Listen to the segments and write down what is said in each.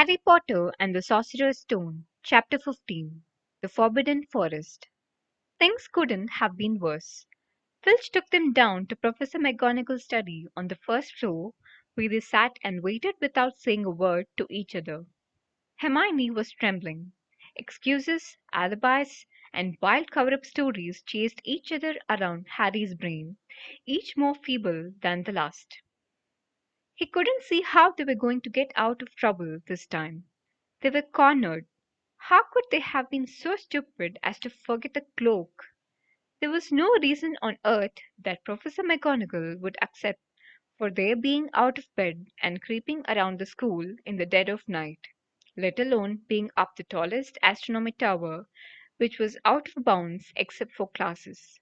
Harry Potter and the Sorcerer's Stone, Chapter 15 The Forbidden Forest. Things couldn't have been worse. Filch took them down to Professor McGonagall's study on the first floor, where they sat and waited without saying a word to each other. Hermione was trembling. Excuses, alibis, and wild cover up stories chased each other around Harry's brain, each more feeble than the last. He couldn't see how they were going to get out of trouble this time. They were cornered. How could they have been so stupid as to forget the cloak? There was no reason on earth that Professor McGonagall would accept for their being out of bed and creeping around the school in the dead of night, let alone being up the tallest astronomy tower, which was out of bounds except for classes.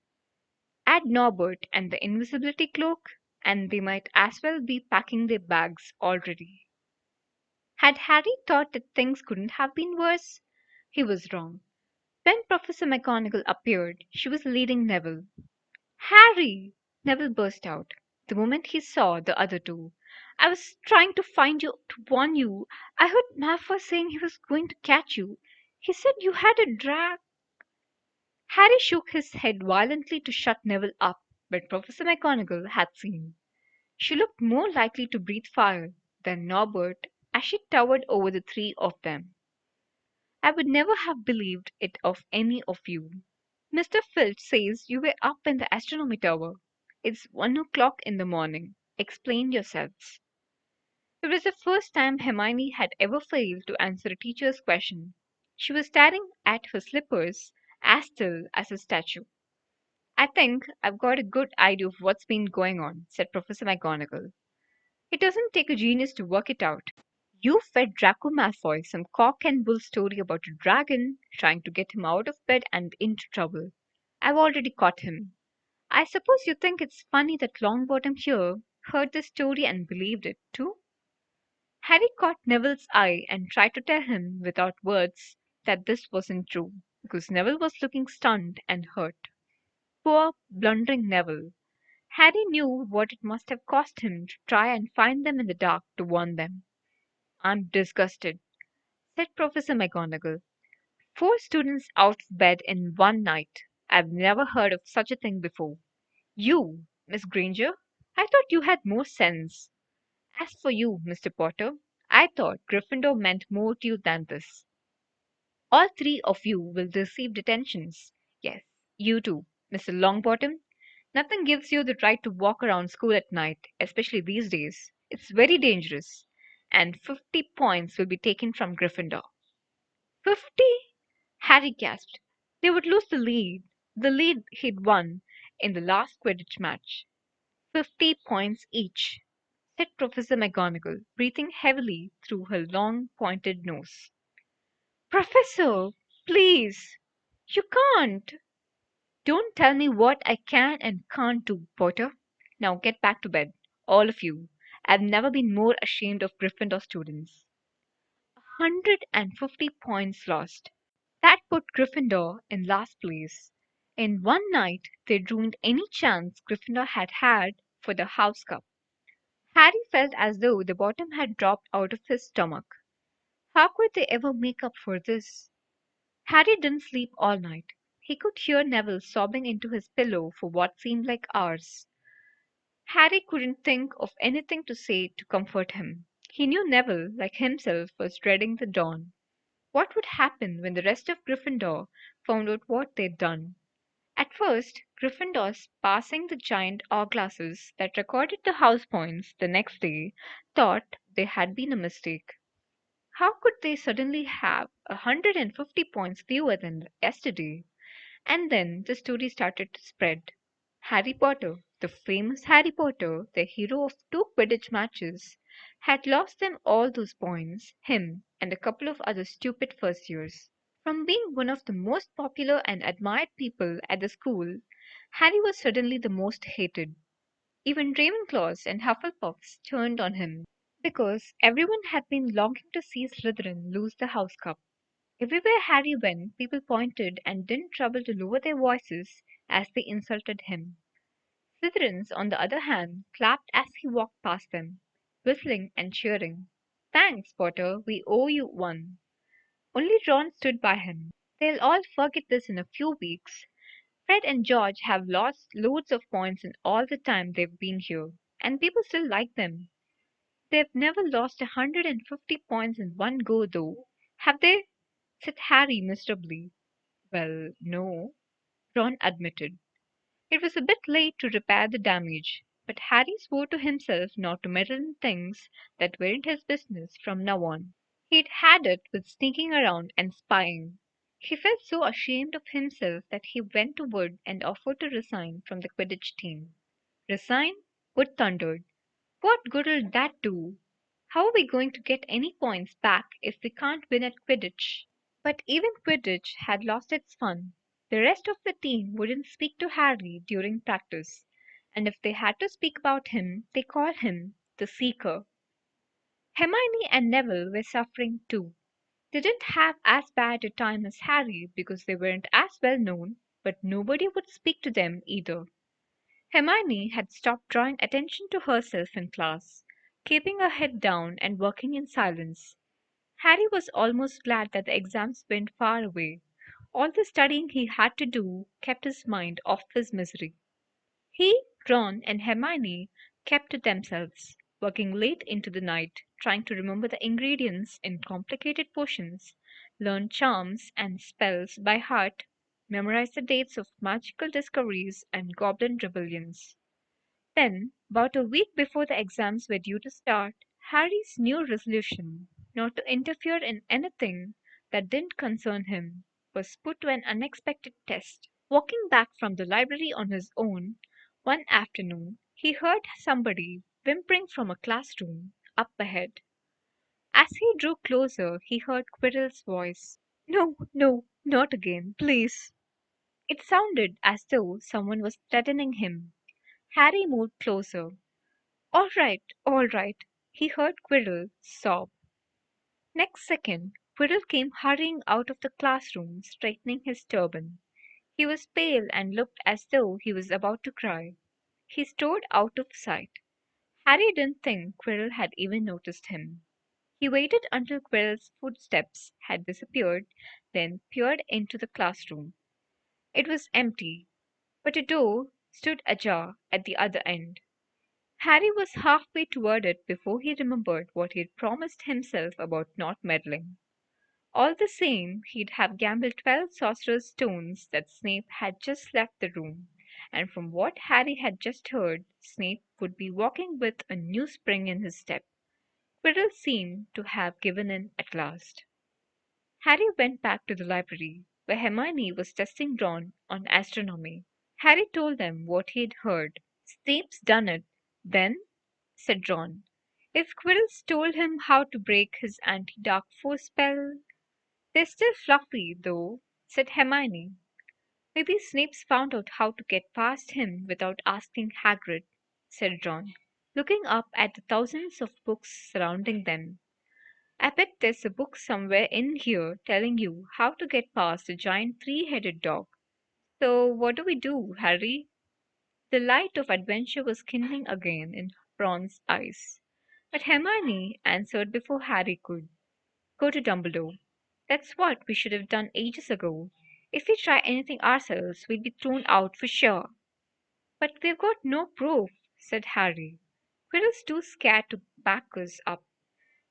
Add Norbert and the invisibility cloak, and they might as well be packing their bags already. Had Harry thought that things couldn't have been worse? He was wrong. When Professor McGonagall appeared, she was leading Neville. "Harry!" Neville burst out, the moment he saw the other two. "I was trying to find you to warn you. I heard Malfoy saying he was going to catch you. He said you had a drag." Harry shook his head violently to shut Neville up, but Professor McGonagall had seen. She looked more likely to breathe fire than Norbert as she towered over the three of them. "I would never have believed it of any of you. Mr. Filch says you were up in the astronomy tower. It's 1 o'clock in the morning. Explain yourselves." It was the first time Hermione had ever failed to answer a teacher's question. She was staring at her slippers, as still as a statue. "I think I've got a good idea of what's been going on," said Professor McGonagall. "It doesn't take a genius to work it out. You fed Draco Malfoy some cock and bull story about a dragon, trying to get him out of bed and into trouble. I've already caught him. I suppose you think it's funny that Longbottom here heard the story and believed it, too?" Harry caught Neville's eye and tried to tell him without words that this wasn't true, because Neville was looking stunned and hurt. Poor, blundering Neville. Harry knew what it must have cost him to try and find them in the dark to warn them. "I'm disgusted," said Professor McGonagall. "4 students out of bed in one night. I've never heard of such a thing before. You, Miss Granger, I thought you had more sense. As for you, Mr. Potter, I thought Gryffindor meant more to you than this. All 3 of you will receive detentions. Yes, you too, Mr. Longbottom. Nothing gives you the right to walk around school at night, especially these days. It's very dangerous. And 50 points will be taken from Gryffindor." 50? Harry gasped. They would lose the lead he'd won in the last Quidditch match. 50 points each, said Professor McGonagall, breathing heavily through her long pointed nose. "Professor, please! You can't!" "Don't tell me what I can and can't do, Potter. Now get back to bed, all of you. I've never been more ashamed of Gryffindor students. 150 points lost. That put Gryffindor in last place. In one night they'd ruined any chance Gryffindor had had for the House Cup. Harry felt as though the bottom had dropped out of his stomach. How could they ever make up for this? Harry didn't sleep all night. He could hear Neville sobbing into his pillow for what seemed like hours. Harry couldn't think of anything to say to comfort him. He knew Neville, like himself, was dreading the dawn. What would happen when the rest of Gryffindor found out what they'd done? At first, Gryffindors passing the giant hourglasses that recorded the house points the next day thought there had been a mistake. How could they suddenly have 150 points fewer than yesterday? And then the story started to spread. Harry Potter, the famous Harry Potter, the hero of 2 Quidditch matches, had lost them all those points, him and a couple of other stupid first years. From being one of the most popular and admired people at the school, Harry was suddenly the most hated. Even Ravenclaws and Hufflepuffs turned on him because everyone had been longing to see Slytherin lose the House Cup. Everywhere Harry went, people pointed and didn't trouble to lower their voices as they insulted him. Slytherins, on the other hand, clapped as he walked past them, whistling and cheering. Thanks, Potter, we owe you one. Only Ron stood by him. They'll all forget this in a few weeks. Fred and George have lost loads of points in all the time they've been here, and people still like them. They've never lost 150 points in one go, though. Have they? Said Harry miserably. Well, no, Ron admitted. It was a bit late to repair the damage, but Harry swore to himself not to meddle in things that weren't his business from now on. He'd had it with sneaking around and spying. He felt so ashamed of himself that he went to Wood and offered to resign from the Quidditch team. Resign? Wood thundered. What good'll that do? How are we going to get any points back if we can't win at Quidditch? But even Quidditch had lost its fun. The rest of the team wouldn't speak to Harry during practice, and if they had to speak about him, they called him the Seeker. Hermione and Neville were suffering too. They didn't have as bad a time as Harry because they weren't as well known, but nobody would speak to them either. Hermione had stopped drawing attention to herself in class, keeping her head down and working in silence. Harry was almost glad that the exams went far away. All the studying he had to do kept his mind off his misery. He, Ron, and Hermione kept to themselves, working late into the night, trying to remember the ingredients in complicated potions, learn charms and spells by heart, memorize the dates of magical discoveries and goblin rebellions. Then, about a week before the exams were due to start, Harry's new resolution, not to interfere in anything that didn't concern him, was put to an unexpected test. Walking back from the library on his own one afternoon, he heard somebody whimpering from a classroom up ahead. As he drew closer, he heard Quirrell's voice. No, no, not again, please. It sounded as though someone was threatening him. Harry moved closer. All right, he heard Quirrell sob. Next second, Quirrell came hurrying out of the classroom, straightening his turban. He was pale and looked as though he was about to cry. He strode out of sight. Harry didn't think Quirrell had even noticed him. He waited until Quirrell's footsteps had disappeared, then peered into the classroom. It was empty, but a door stood ajar at the other end. Harry was halfway toward it before he remembered what he'd promised himself about not meddling. All the same, he'd have gambled 12 sorcerer's stones that Snape had just left the room, and from what Harry had just heard, Snape would be walking with a new spring in his step. Quirrell seemed to have given in at last. Harry went back to the library, where Hermione was testing Ron on astronomy. Harry told them what he'd heard. Snape's done it, then, said Ron. If Quirrell told him how to break his anti-dark force spell. They're still fluffy, though, said Hermione. Maybe Snape's found out how to get past him without asking Hagrid, said Ron, looking up at the thousands of books surrounding them. I bet there's a book somewhere in here telling you how to get past a giant three-headed dog. So what do we do, Harry? The light of adventure was kindling again in Ron's eyes. But Hermione answered before Harry could. Go to Dumbledore. That's what we should have done ages ago. If we try anything ourselves, we'll be thrown out for sure. But we've got no proof, said Harry. Quirrell's too scared to back us up.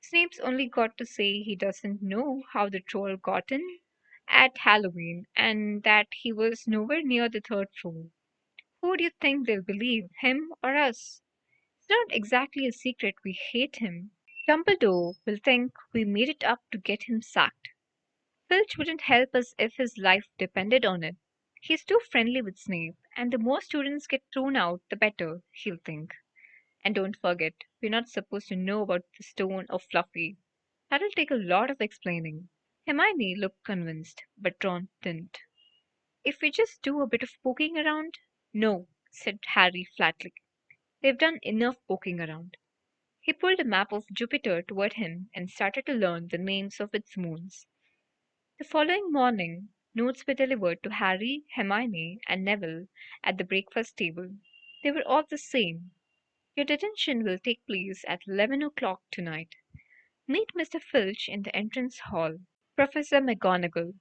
Snape's only got to say he doesn't know how the troll got in at Halloween and that he was nowhere near the third floor. Who do you think they'll believe, him or us? It's not exactly a secret we hate him. Dumbledore will think we made it up to get him sacked. Filch wouldn't help us if his life depended on it. He's too friendly with Snape, and the more students get thrown out, the better, he'll think. And don't forget, we're not supposed to know about the stone or Fluffy. That'll take a lot of explaining. Hermione looked convinced, but Ron didn't. If we just do a bit of poking around? No, said Harry flatly. They've done enough poking around. He pulled a map of Jupiter toward him and started to learn the names of its moons. The following morning, notes were delivered to Harry, Hermione, and Neville at the breakfast table. They were all the same. Your detention will take place at 11 o'clock tonight. Meet Mr. Filch in the entrance hall. Professor McGonagall.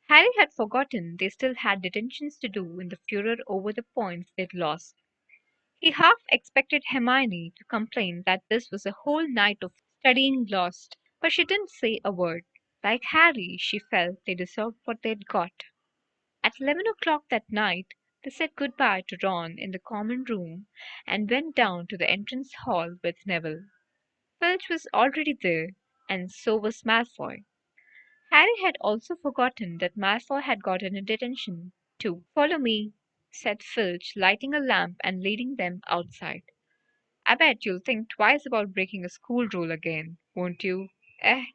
Harry had forgotten they still had detentions to do in the furor over the points they'd lost. He half expected Hermione to complain that this was a whole night of studying lost, but she didn't say a word. Like Harry, she felt they deserved what they'd got. At 11 o'clock that night, they said goodbye to Ron in the common room and went down to the entrance hall with Neville. Filch was already there, and so was Malfoy. Harry had also forgotten that Malfoy had gotten a detention, too. "Follow me," said Filch, lighting a lamp and leading them outside. "I bet you'll think twice about breaking a school rule again, won't you?" "Eh?"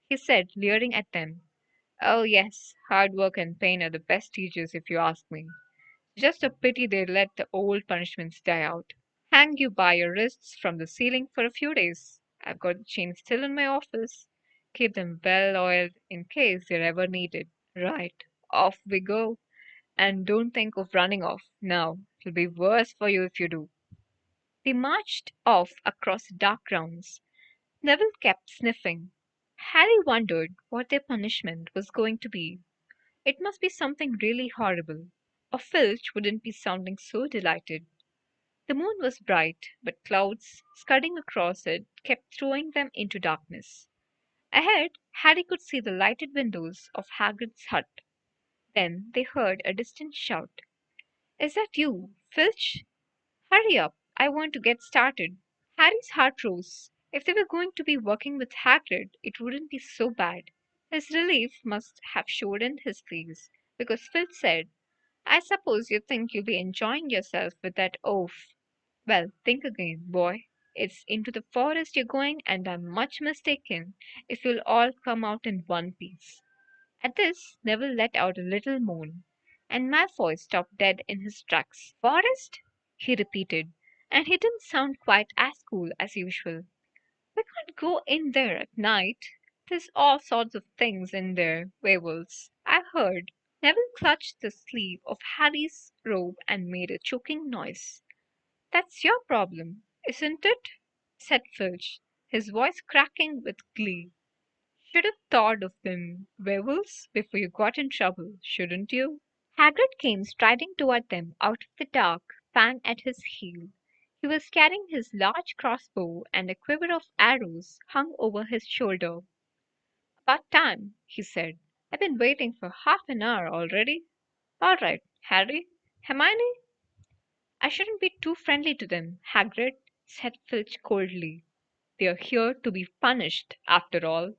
he said, leering at them. "Oh, yes, hard work and pain are the best teachers if you ask me. Just a pity they let the old punishments die out. Hang you by your wrists from the ceiling for a few days. I've got the chains still in my office. Keep them well oiled in case they're ever needed. Right, off we go. And don't think of running off. Now, it'll be worse for you if you do." They marched off across the dark grounds. Neville kept sniffing. Harry wondered what their punishment was going to be. It must be something really horrible, or Filch wouldn't be sounding so delighted. The moon was bright, but clouds scudding across it kept throwing them into darkness. Ahead, Harry could see the lighted windows of Hagrid's hut. Then they heard a distant shout. "Is that you, Filch? Hurry up, I want to get started." Harry's heart rose. If they were going to be working with Hagrid, it wouldn't be so bad. His relief must have showed in his face, because Filch said, "I suppose you think you'll be enjoying yourself with that oaf. Well, think again, boy. It's into the forest you're going, and I'm much mistaken if you'll all come out in one piece." At this, Neville let out a little moan, and Malfoy stopped dead in his tracks. "Forest?" he repeated, and he didn't sound quite as cool as usual. "We can't go in there at night. There's all sorts of things in there, werewolves, I've heard." Neville clutched the sleeve of Harry's robe and made a choking noise. "That's your problem, isn't it?" said Filch, his voice cracking with glee. "Should have thought of them werewolves before you got in trouble, shouldn't you?" Hagrid came striding toward them out of the dark, Fang at his heel. He was carrying his large crossbow, and a quiver of arrows hung over his shoulder. "About time," he said. "I've been waiting for half an hour already. All right, Harry. Hermione?" "I shouldn't be too friendly to them, Hagrid," said Filch coldly. "They're here to be punished, after all."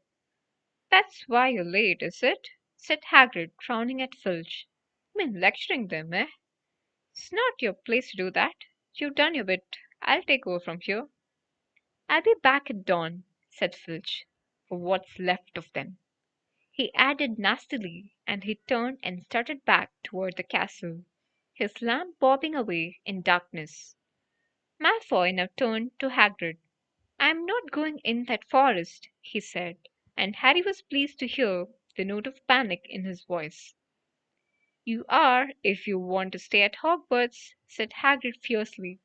"That's why you're late, is it?" said Hagrid, frowning at Filch. "You mean lecturing them, eh? It's not your place to do that. You've done your bit. I'll take over from here." "I'll be back at dawn," said Filch, "for what's left of them," he added nastily, and he turned and started back toward the castle, his lamp bobbing away in darkness. Malfoy now turned to Hagrid. "I'm not going in that forest," he said, and Harry was pleased to hear the note of panic in his voice. "You are, if you want to stay at Hogwarts," said Hagrid fiercely.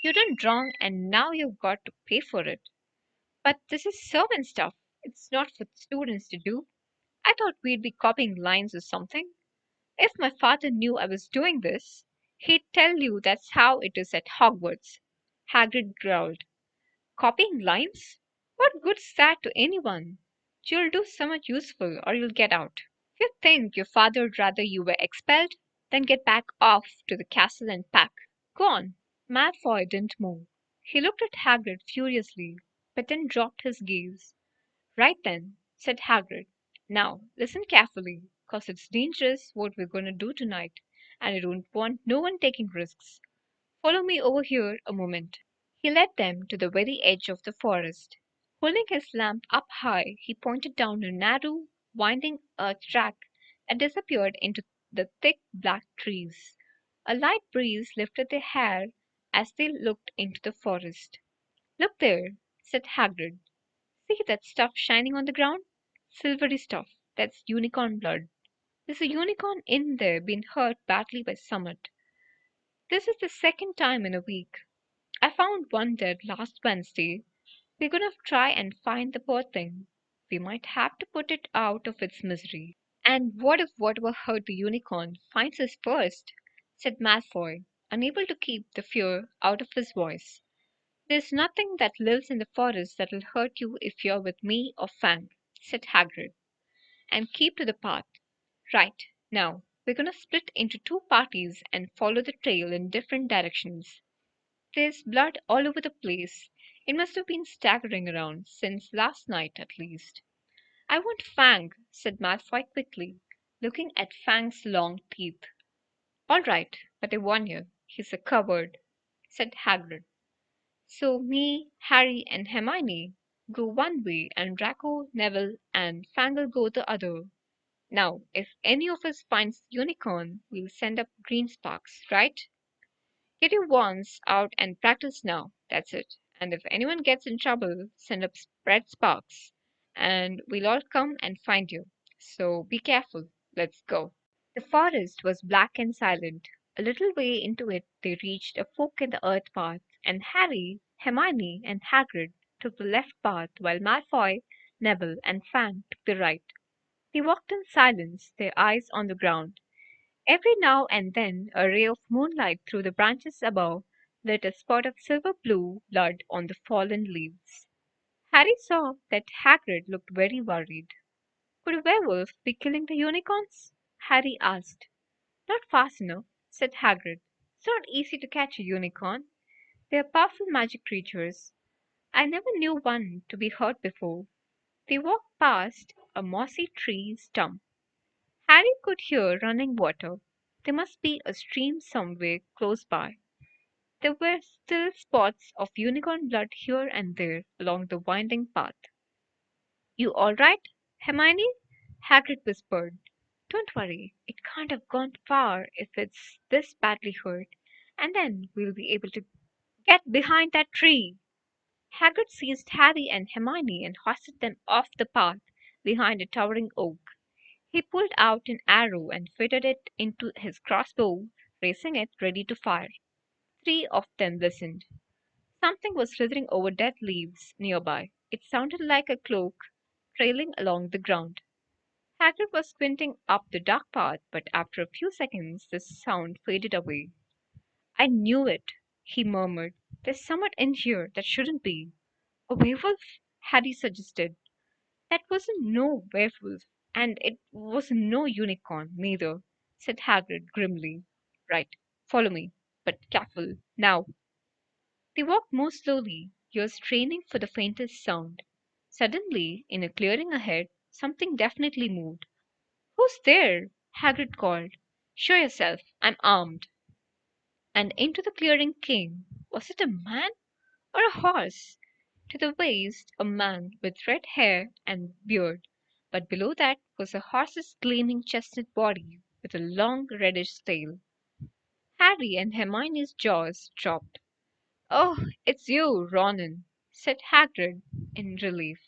"You done wrong, and now you've got to pay for it." "But this is servant stuff. It's not for students to do. I thought we'd be copying lines or something. If my father knew I was doing this, he'd tell you that's how it is at Hogwarts." Hagrid growled. "Copying lines? What good's that to anyone? You'll do somewhat useful, or you'll get out. If you think your father'd rather you were expelled, then get back off to the castle and pack. Go on." Malfoy didn't move. He looked at Hagrid furiously, but then dropped his gaze. "Right then," said Hagrid. "Now, listen carefully, 'cause it's dangerous what we're going to do tonight, and I don't want no one taking risks. Follow me over here a moment." He led them to the very edge of the forest. Holding his lamp up high, he pointed down a narrow, winding earth track that disappeared into the thick black trees. A light breeze lifted their hair as they looked into the forest. "Look there," said Hagrid. "See that stuff shining on the ground? Silvery stuff. That's unicorn blood. There's a unicorn in there been hurt badly by Summit. This is the second time in a week. I found one dead last Wednesday. We're gonna try and find the poor thing. We might have to put it out of its misery. And what if whatever hurt the unicorn finds us first? Said Malfoy, unable to keep the fear out of his voice. There's nothing that lives in the forest that'll hurt you if you're with me or Fang, said Hagrid. And keep to the path. Right, now, we're gonna split into two parties and follow the trail in different directions. There's blood all over the place. It must have been staggering around since last night at least. I want Fang, said Malfoy quickly, looking at Fang's long teeth. All right, but I warn you, he's a coward, said Hagrid. So me, Harry, and Hermione go one way, and Draco, Neville, and Fang'll go the other. Now, if any of us finds the unicorn, we'll send up green sparks, right? Get your wands out and practice now. That's it. And if anyone gets in trouble, send up red sparks, and we'll all come and find you. So be careful. Let's go. The forest was black and silent. A little way into it, they reached a fork in the earth path, and Harry, Hermione, and Hagrid took the left path, while Malfoy, Neville, and Fang took the right. They walked in silence, their eyes on the ground. Every now and then a ray of moonlight through the branches above lit a spot of silver blue blood on the fallen leaves. Harry saw that Hagrid looked very worried. Could a werewolf be killing the unicorns? Harry asked. Not fast enough, said Hagrid. It's not easy to catch a unicorn. They are powerful magic creatures. I never knew one to be hurt before. They walked past a mossy tree stump. Harry could hear running water. There must be a stream somewhere close by. There were still spots of unicorn blood here and there along the winding path. You all right, Hermione? Hagrid whispered. Don't worry, it can't have gone far if it's this badly hurt, and then we'll be able to get behind that tree. Hagrid seized Harry and Hermione and hoisted them off the path behind a towering oak. He pulled out an arrow and fitted it into his crossbow, raising it ready to fire. Three of them listened. Something was slithering over dead leaves nearby. It sounded like a cloak trailing along the ground. Hagrid was squinting up the dark path, but after a few seconds the sound faded away. I knew it, he murmured. There's someone in here that shouldn't be. A werewolf? Harry suggested. That wasn't no werewolf, and it was no unicorn, neither, said Hagrid grimly. Right, follow me, but careful, now. They walked more slowly, ears straining for the faintest sound. Suddenly, in a clearing ahead, something definitely moved. Who's there? Hagrid called. Show yourself, I'm armed. And into the clearing came. Was it a man or a horse? To the waist, a man with red hair and beard, but below that was a horse's gleaming chestnut body with a long reddish tail. Harry and Hermione's jaws dropped. Oh, it's you, Ronan, said Hagrid in relief.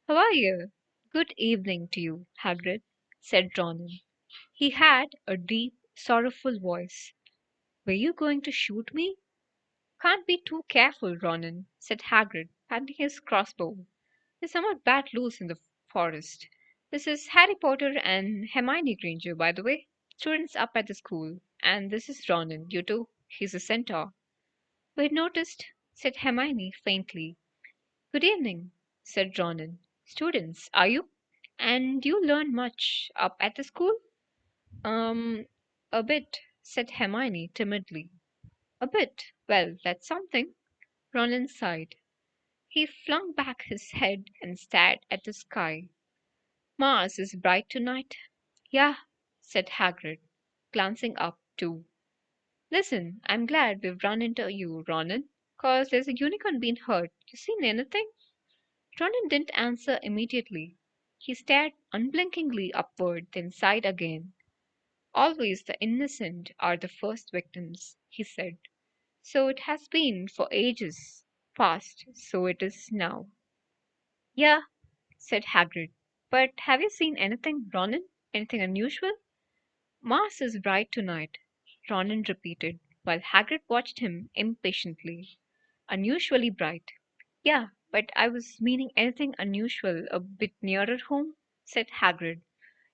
How are you? Good evening to you, Hagrid, said Ronan. He had a deep, sorrowful voice. Were you going to shoot me? Can't be too careful, Ronan, said Hagrid, patting his crossbow. There's somewhat bad loose in the forest. This is Harry Potter and Hermione Granger, by the way, students up at the school. And this is Ronan, you two. He's a centaur. We noticed, said Hermione faintly. Good evening, said Ronan. Students, are you? And you learn much up at the school? Um, a bit, said Hermione timidly. A bit. Well, that's something. Ronan sighed. He flung back his head and stared at the sky. Mars is bright tonight. Yeah, said Hagrid, glancing up too. Listen, I'm glad we've run into you, Ronan, 'cause there's a unicorn being hurt. You seen anything? Ronan didn't answer immediately. He stared unblinkingly upward, then sighed again. Always the innocent are the first victims, he said. So it has been for ages past, so it is now. Yeah, said Hagrid. But have you seen anything, Ronan? Anything unusual? Mars is bright tonight, Ronan repeated, while Hagrid watched him impatiently. Unusually bright. Yeah, but I was meaning anything unusual a bit nearer home, said Hagrid.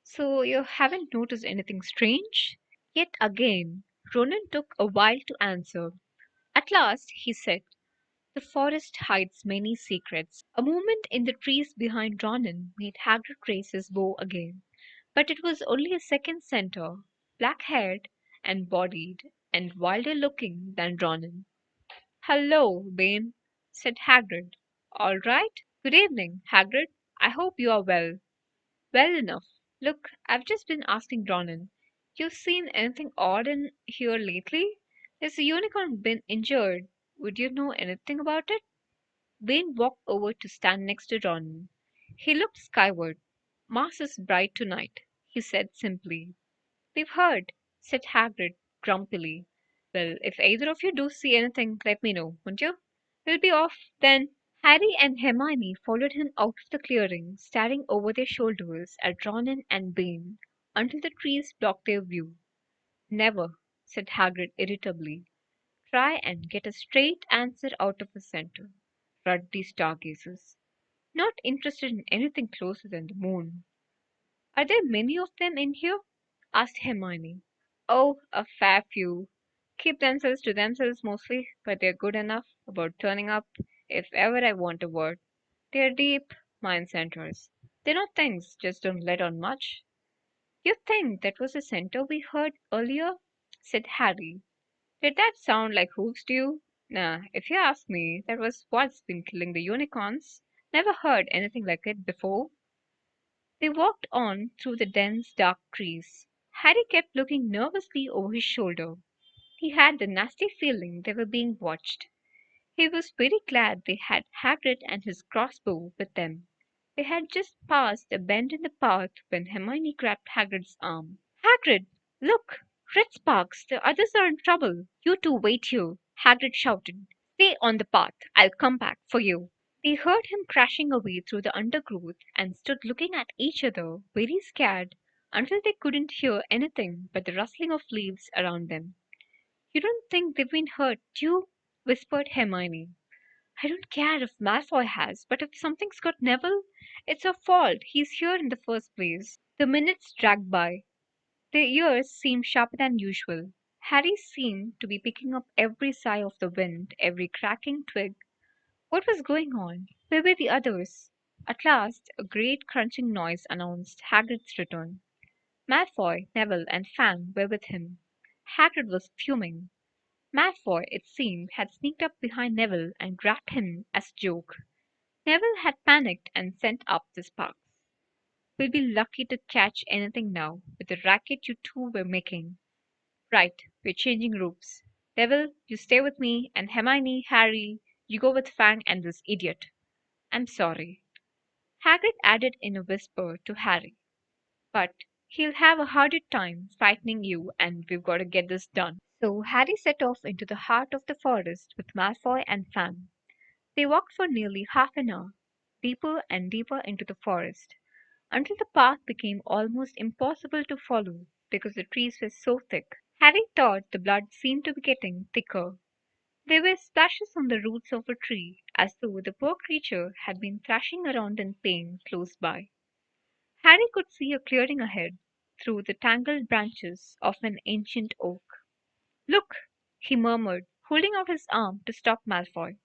So you haven't noticed anything strange? Yet again, Ronan took a while to answer. At last he said, "The forest hides many secrets." A movement in the trees behind Ronan made Hagrid raise his bow again, but it was only a second centaur, black-haired and bodied, and wilder looking than Ronan. "Hello, Bane," said Hagrid. "All right? Good evening, Hagrid. I hope you are well." "Well enough. Look, I've just been asking Ronan. You seen anything odd in here lately? Has the unicorn been injured? Would you know anything about it?" Vane walked over to stand next to Ronan. He looked skyward. "Mars is bright tonight," he said simply. "We've heard," said Hagrid grumpily. "Well, if either of you do see anything, let me know, won't you? We'll be off then." Harry and Hermione followed him out of the clearing, staring over their shoulders at Ronan and Bane until the trees blocked their view. "Never," said Hagrid irritably, "try and get a straight answer out of a centaur. Ruddy stargazers. Not interested in anything closer than the moon." "Are there many of them in here?" asked Hermione. "Oh, a fair few. Keep themselves to themselves mostly, but they're good enough about turning up if ever I want a word. They're deep mind centaurs. They're not things, just don't let on much." "You think that was the centaur we heard earlier?" said Harry. "Did that sound like hooves to you?" "Nah, if you ask me, that was what's been killing the unicorns. Never heard anything like it before." They walked on through the dense, dark trees. Harry kept looking nervously over his shoulder. He had the nasty feeling they were being watched. He was very glad they had Hagrid and his crossbow with them. They had just passed a bend in the path when Hermione grabbed Hagrid's arm. "Hagrid, look! Red sparks! The others are in trouble! You two wait here!" Hagrid shouted. "Stay on the path. I'll come back for you." They heard him crashing away through the undergrowth and stood looking at each other, very scared, until they couldn't hear anything but the rustling of leaves around them. "You don't think they've been hurt, do you?" whispered Hermione. "I don't care if Malfoy has, but if something's got Neville, it's our fault. He's here in the first place." The minutes dragged by. Their ears seemed sharper than usual. Harry seemed to be picking up every sigh of the wind, every cracking twig. What was going on? Where were the others? At last, a great crunching noise announced Hagrid's return. Malfoy, Neville, and Fang were with him. Hagrid was fuming. Malfoy, it seemed, had sneaked up behind Neville and grabbed him as a joke. Neville had panicked and sent up the sparks. "We'll be lucky to catch anything now, with the racket you two were making." "Right, we're changing routes. Neville, you stay with me, and Hermione, Harry, you go with Fang and this idiot." "I'm sorry," Hagrid added in a whisper to Harry, "but he'll have a harder time frightening you, and we've got to get this done." So Harry set off into the heart of the forest with Malfoy and Fang. They walked for nearly half an hour, deeper and deeper into the forest, until the path became almost impossible to follow because the trees were so thick. Harry thought the blood seemed to be getting thicker. There were splashes on the roots of a tree, as though the poor creature had been thrashing around in pain close by. Harry could see a clearing ahead, through the tangled branches of an ancient oak. "Look!" he murmured, holding out his arm to stop Malfoy.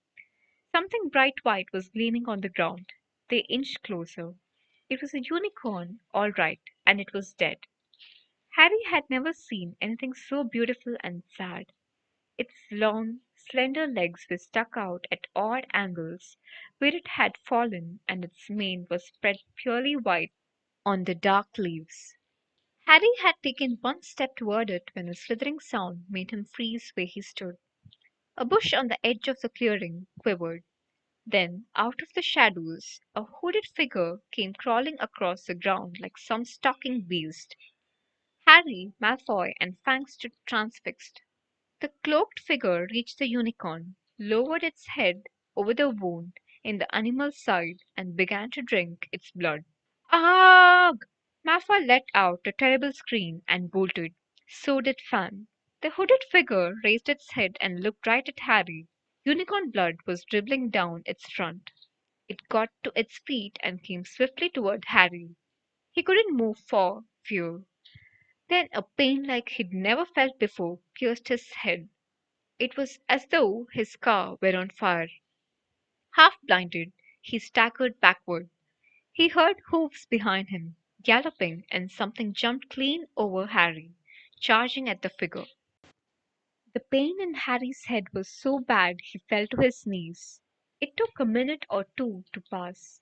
Something bright white was gleaming on the ground. They inched closer. It was a unicorn, all right, and it was dead. Harry had never seen anything so beautiful and sad. Its long, slender legs were stuck out at odd angles where it had fallen, and its mane was spread purely white on the dark leaves. Harry had taken one step toward it when a slithering sound made him freeze where he stood. A bush on the edge of the clearing quivered. Then, out of the shadows, a hooded figure came crawling across the ground like some stalking beast. Harry, Malfoy, and Fang stood transfixed. The cloaked figure reached the unicorn, lowered its head over the wound in the animal's side, and began to drink its blood. "Ugh!" Malfoy let out a terrible scream and bolted. So did Fang. The hooded figure raised its head and looked right at Harry. Unicorn blood was dribbling down its front. It got to its feet and came swiftly toward Harry. He couldn't move for fear. Then a pain like he'd never felt before pierced his head. It was as though his car were on fire. Half blinded, he staggered backward. He heard hoofs behind him, galloping, and something jumped clean over Harry, charging at the figure. The pain in Harry's head was so bad he fell to his knees. It took a minute or two to pass.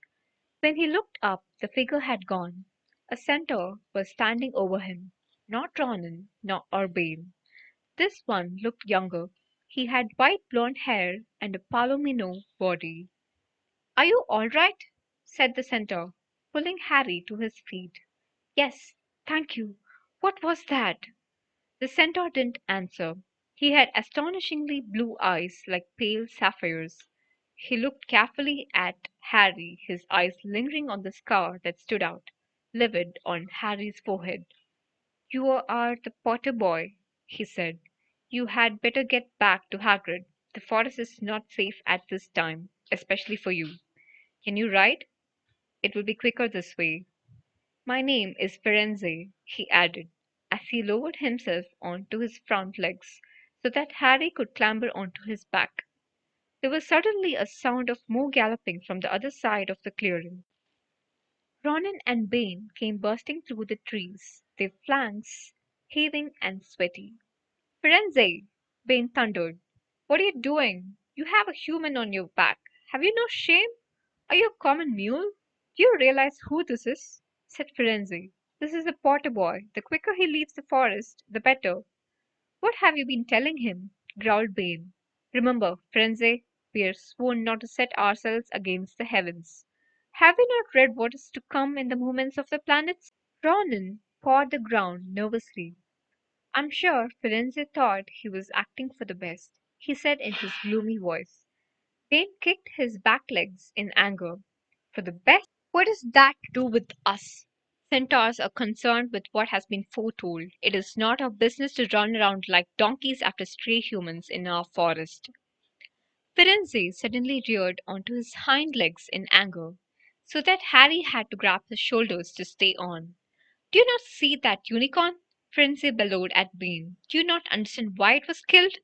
When he looked up, the figure had gone. A centaur was standing over him. Not Ronan, nor Urbane. This one looked younger. He had white blonde hair and a palomino body. "Are you all right?" said the centaur, pulling Harry to his feet. "Yes, thank you. What was that?" The centaur didn't answer. He had astonishingly blue eyes like pale sapphires. He looked carefully at Harry, his eyes lingering on the scar that stood out, livid, on Harry's forehead. "You are the Potter boy," he said. "You had better get back to Hagrid. The forest is not safe at this time, especially for you. Can you ride? It will be quicker this way. My name is Firenze," he added, as he lowered himself on to his front legs so that Harry could clamber onto his back. There was suddenly a sound of more galloping from the other side of the clearing. Ronan and Bane came bursting through the trees, their flanks heaving and sweaty. "Firenze!" Bane thundered. "What are you doing? You have a human on your back. Have you no shame? Are you a common mule?" "Do you realize who this is?" said Firenze. "This is the Potter boy. The quicker he leaves the forest, the better." "What have you been telling him?" growled Bane. "Remember, Firenze, we are sworn not to set ourselves against the heavens. Have we not read what is to come in the movements of the planets?" Ronan pawed the ground nervously. "I'm sure Firenze thought he was acting for the best," he said in his gloomy voice. Bane kicked his back legs in anger. "For the best? What has that to do with us? Centaurs are concerned with what has been foretold. It is not our business to run around like donkeys after stray humans in our forest." Firenze suddenly reared onto his hind legs in anger, so that Harry had to grab his shoulders to stay on. "Do you not see that unicorn?" Firenze bellowed at Bane. "Do you not understand why it was killed?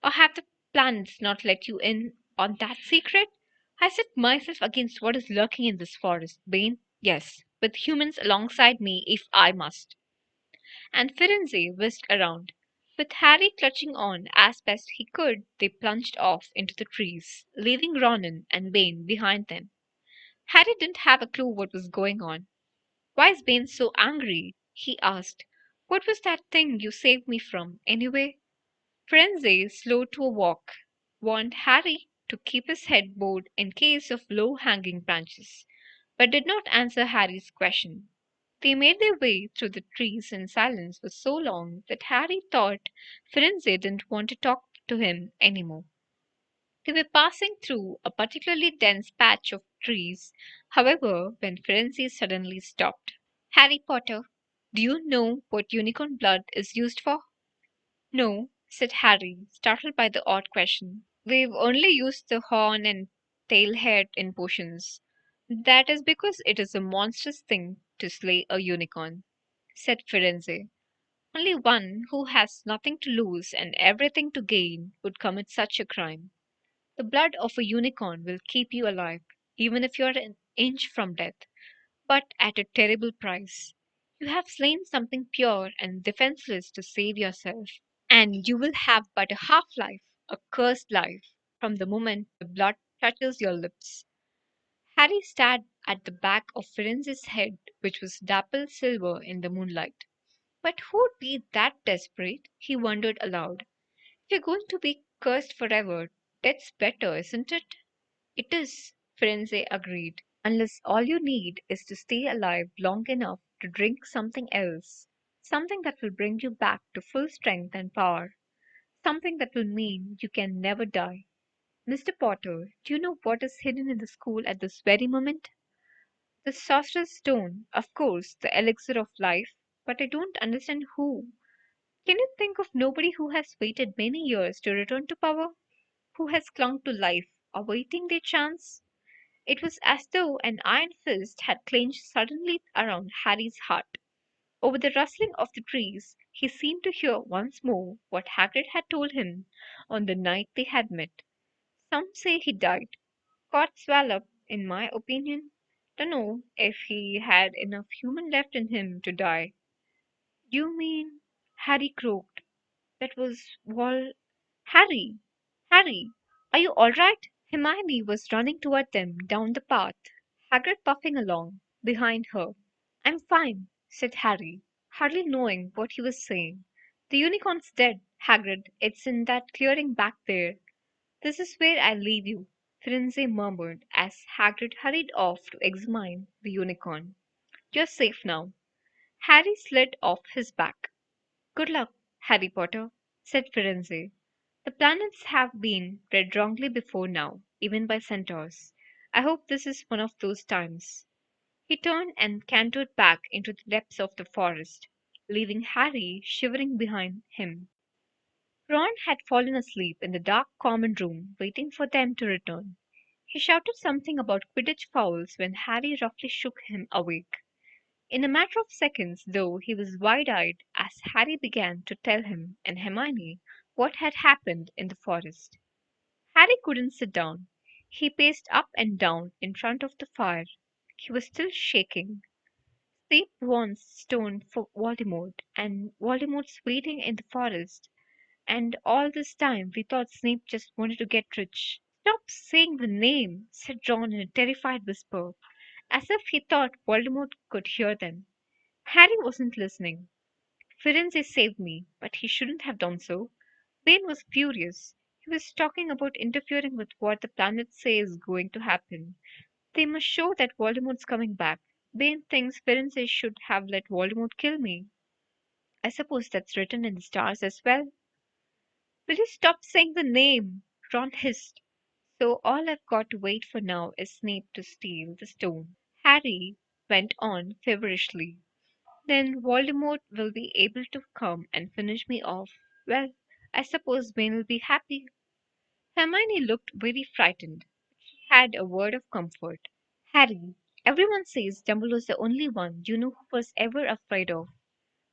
Or have the planets not let you in on that secret? I set myself against what is lurking in this forest, Bane. Yes, with humans alongside me if I must." And Firenze whisked around. With Harry clutching on as best he could, they plunged off into the trees, leaving Ronan and Bane behind them. Harry didn't have a clue what was going on. "Why is Bane so angry?" he asked. "What was that thing you saved me from, anyway?" Firenze, slowed to a walk, warned Harry to keep his head bowed in case of low hanging branches, but did not answer Harry's question. They made their way through the trees in silence for so long that Harry thought Firenze didn't want to talk to him any more. They were passing through a particularly dense patch of trees, however, when Firenze suddenly stopped. "Harry Potter, do you know what unicorn blood is used for?" "No," said Harry, startled by the odd question. "We've only used the horn and tail head in potions." "That is because it is a monstrous thing to slay a unicorn," said Firenze. "Only one who has nothing to lose and everything to gain would commit such a crime. The blood of a unicorn will keep you alive, even if you are an inch from death, but at a terrible price. You have slain something pure and defenseless to save yourself, and you will have but a half life, a cursed life, from the moment the blood touches your lips." Harry stared at the back of Firenze's head, which was dappled silver in the moonlight. "But who'd be that desperate?" he wondered aloud. "If you're going to be cursed forever, death's better, isn't it?" "It is," Firenze agreed, "unless all you need is to stay alive long enough to drink something else, something that will bring you back to full strength and power, something that will mean you can never die. Mr. Potter, do you know what is hidden in the school at this very moment?" "The Sorcerer's Stone, of course, the elixir of life, but I don't understand who. Can you think of nobody who has waited many years to return to power? Who has clung to life, awaiting their chance?" It was as though an iron fist had clenched suddenly around Harry's heart. Over the rustling of the trees, he seemed to hear once more what Hagrid had told him on the night they had met. Some say he died, got swallowed up, in my opinion. Dunno if he had enough human left in him to die. You mean? Harry croaked. That was Harry! Harry! Are you all right? Hermione was running toward them down the path, Hagrid puffing along behind her. I'm fine, said Harry, hardly knowing what he was saying. The unicorn's dead, Hagrid. It's in that clearing back there. This is where I leave you, Firenze murmured as Hagrid hurried off to examine the unicorn. You're safe now. Harry slid off his back. Good luck, Harry Potter, said Firenze. The planets have been read wrongly before now, even by centaurs. I hope this is one of those times. He turned and cantered back into the depths of the forest, leaving Harry shivering behind him. Ron had fallen asleep in the dark common room, waiting for them to return. He shouted something about Quidditch fouls when Harry roughly shook him awake. In a matter of seconds, though, he was wide eyed as Harry began to tell him and Hermione what had happened in the forest. Harry couldn't sit down. He paced up and down in front of the fire. He was still shaking. Snape once stoned for Voldemort, and Voldemort's waiting in the forest. And all this time we thought Snape just wanted to get rich. Stop saying the name, said Ron in a terrified whisper, as if he thought Voldemort could hear them. Harry wasn't listening. Firenze saved me, but he shouldn't have done so. Bane was furious. He was talking about interfering with what the planets say is going to happen. They must show that Voldemort's coming back. Bane thinks Firenze should have let Voldemort kill me. I suppose that's written in the stars as well. Will you stop saying the name? Ron hissed. So all I've got to wait for now is Snape to steal the stone. Harry went on feverishly. Then Voldemort will be able to come and finish me off. Well, I suppose Vane will be happy. Hermione looked very frightened. She had a word of comfort. Harry, everyone says Dumbledore's the only one you know who was ever afraid of.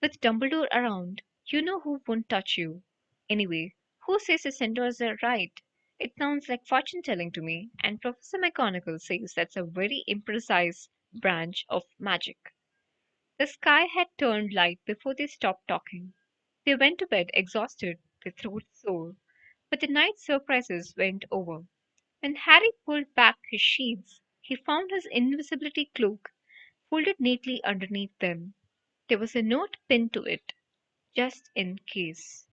With Dumbledore around, you know who won't touch you. Anyway, who says the centaurs are right? It sounds like fortune telling to me, and Professor McGonagall says that's a very imprecise branch of magic. The sky had turned light before they stopped talking. They went to bed exhausted, their throats sore, but the night's surprises went over. When Harry pulled back his sheets, he found his invisibility cloak folded neatly underneath them. There was a note pinned to it, just in case.